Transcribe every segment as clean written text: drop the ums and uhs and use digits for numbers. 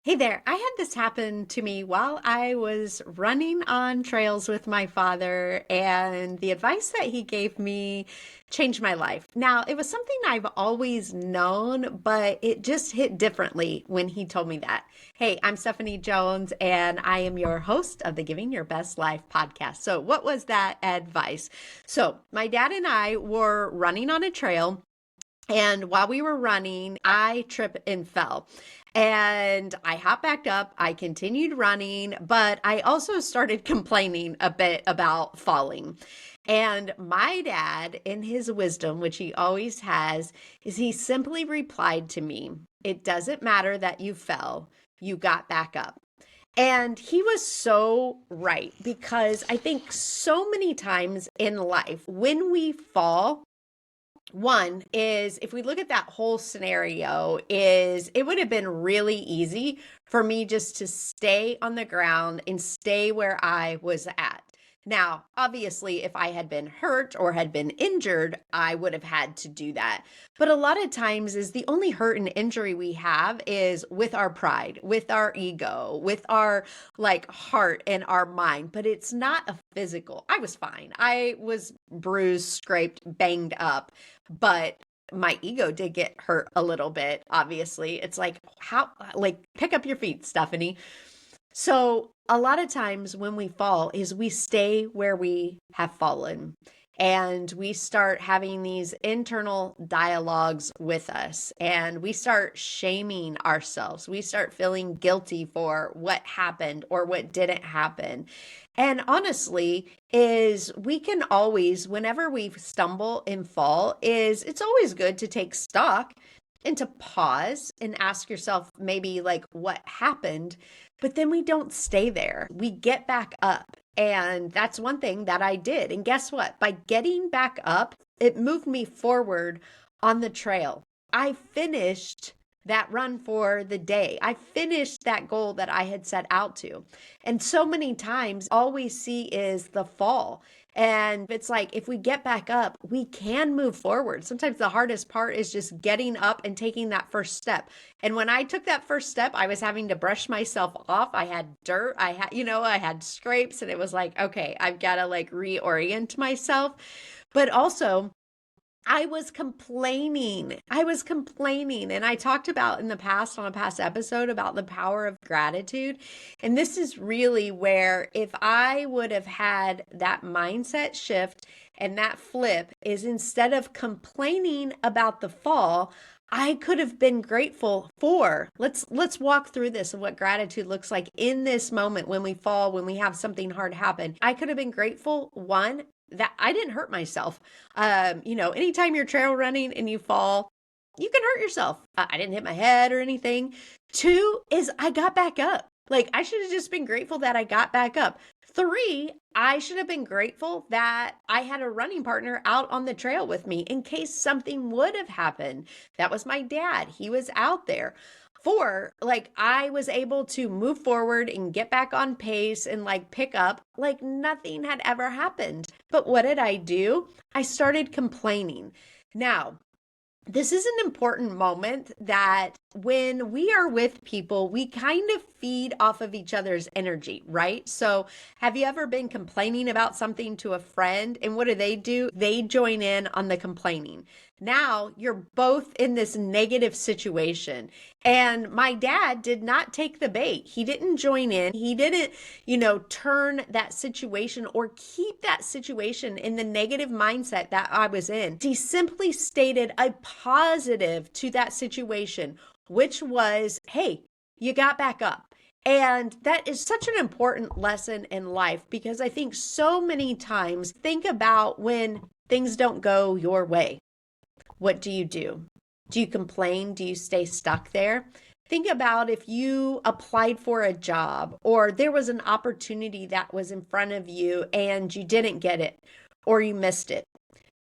Hey there, I had this happen to me while I was running on trails with my father, and the advice that he gave me changed my life. Now, it was something I've always known, but it just hit differently when he told me that. Hey, I'm Stephanie Jones, and I am your host of the Giving Your Best Life podcast. So, what was that advice? So, my dad and I were running on a trail. And while we were running, I tripped and fell. And I hopped back up. I continued running, but I also started complaining a bit about falling. And my dad, in his wisdom, which he always has, is he simply replied to me, "It doesn't matter that you fell, you got back up." And he was so right because I think so many times in life, when we fall, one is if we look at that whole scenario is it would have been really easy for me just to stay on the ground and stay where I was at. Now, obviously, if I had been hurt or had been injured, I would have had to do that. But a lot of times is the only hurt and injury we have is with our pride, with our ego, with our like heart and our mind, but it's not a physical. I was fine. I was bruised, scraped, banged up, but my ego did get hurt a little bit, obviously. It's like, how, like, pick up your feet, Stephanie. So, a lot of times when we fall, is we stay where we have fallen and we start having these internal dialogues with us and we start shaming ourselves. We start feeling guilty for what happened or what didn't happen. And honestly, is we can always, whenever we stumble and fall, is it's always good to take stock and to pause and ask yourself maybe like what happened, but then we don't stay there. We get back up. And that's one thing that I did. And guess what? By getting back up, it moved me forward on the trail. I finished that run for the day. I finished that goal that I had set out to. And so many times, all we see is the fall. And it's like if we get back up, we can move forward. Sometimes the hardest part is just getting up and taking that first step. And when I took that first step, I was having to brush myself off. I had dirt, I had scrapes, and it was like, okay, I've got to like reorient myself. But also, I was complaining. I was complaining. And I talked about in the past on a past episode about the power of gratitude. And this is really where if I would have had that mindset shift and that flip is instead of complaining about the fall, I could have been grateful for. Let's walk through this of what gratitude looks like in this moment when we fall, when we have something hard happen. I could have been grateful, one, that I didn't hurt myself. Anytime you're trail running and you fall, you can hurt yourself. I didn't hit my head or anything. Two is I got back up. Like I should have just been grateful that I got back up. Three, I should have been grateful that I had a running partner out on the trail with me in case something would have happened. That was my dad. He was out there. Four, like I was able to move forward and get back on pace and like pick up like nothing had ever happened. But what did I do? I started complaining. Now, this is an important moment that when we are with people, we kind of feed off of each other's energy, right? So, have you ever been complaining about something to a friend? And what do? They join in on the complaining. Now you're both in this negative situation. And my dad did not take the bait. He didn't join in. He didn't, turn that situation or keep that situation in the negative mindset that I was in. He simply stated a positive to that situation, which was, hey, you got back up. And that is such an important lesson in life because I think so many times think about when things don't go your way. What do you do? Do you complain? Do you stay stuck there? Think about if you applied for a job or there was an opportunity that was in front of you and you didn't get it or you missed it.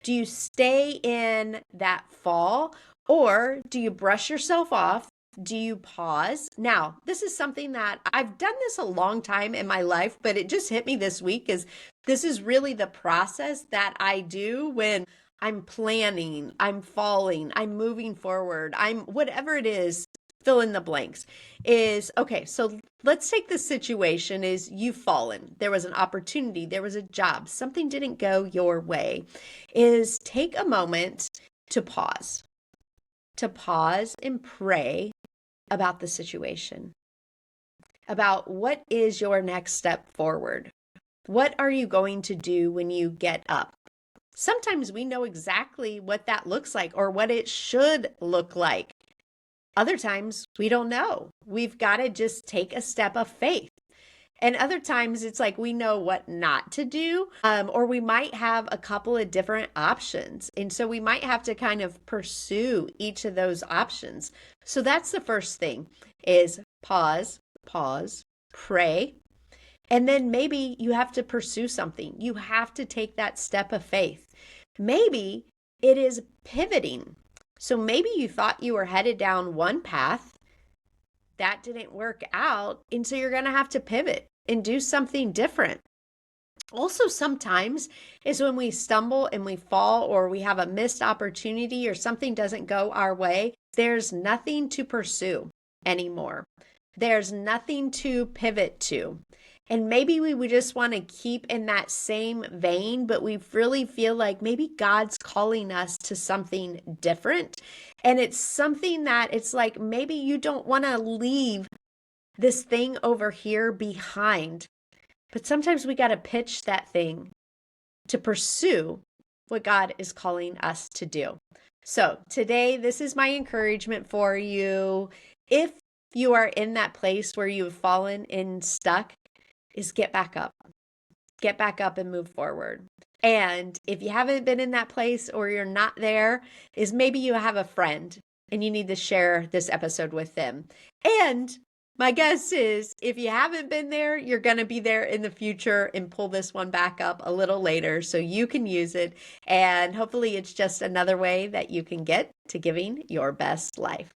Do you stay in that fall or do you brush yourself off? Do you pause? Now, this is something that I've done this a long time in my life, but it just hit me this week is this is really the process that I do when I'm planning, I'm falling, I'm moving forward, I'm whatever it is. fill in the blanks is okay. So let's take the situation is you've fallen. There was an opportunity, there was a job, something didn't go your way. Is take a moment to pause and pray about the situation, about what is your next step forward. What are you going to do when you get up? Sometimes we know exactly what that looks like or what it should look like. Other times we don't know. We've got to just take a step of faith. And other times it's like we know what not to do, or we might have a couple of different options. And so we might have to kind of pursue each of those options. So that's the first thing is pause, pray. And then maybe you have to pursue something. You have to take that step of faith. Maybe it is pivoting. So maybe you thought you were headed down one path. That didn't work out. And so you're going to have to pivot and do something different. Also, sometimes is when we stumble and we fall or we have a missed opportunity or something doesn't go our way, there's nothing to pursue anymore. There's nothing to pivot to. And maybe we would just want to keep in that same vein, but we really feel like maybe God's calling us to something different. And it's something that it's like maybe you don't want to leave this thing over here behind. But sometimes we got to pitch that thing to pursue what God is calling us to do. So today, this is my encouragement for you. If you are in that place where you've fallen and stuck, is get back up. Get back up and move forward. And if you haven't been in that place or you're not there, is maybe you have a friend and you need to share this episode with them. And my guess is if you haven't been there, you're going to be there in the future and pull this one back up a little later so you can use it. And hopefully it's just another way that you can get to giving your best life.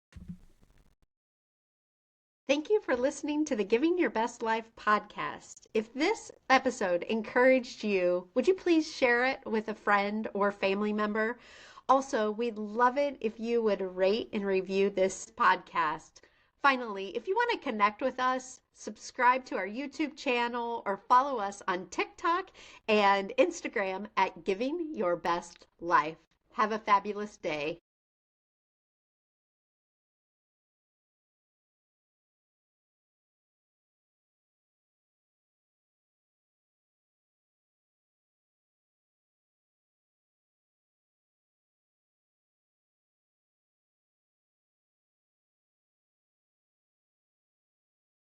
Thank you for listening to the Giving Your Best Life podcast. If this episode encouraged you, would you please share it with a friend or family member? Also, we'd love it if you would rate and review this podcast. Finally, if you want to connect with us, subscribe to our YouTube channel or follow us on TikTok and Instagram at Giving Your Best Life. Have a fabulous day.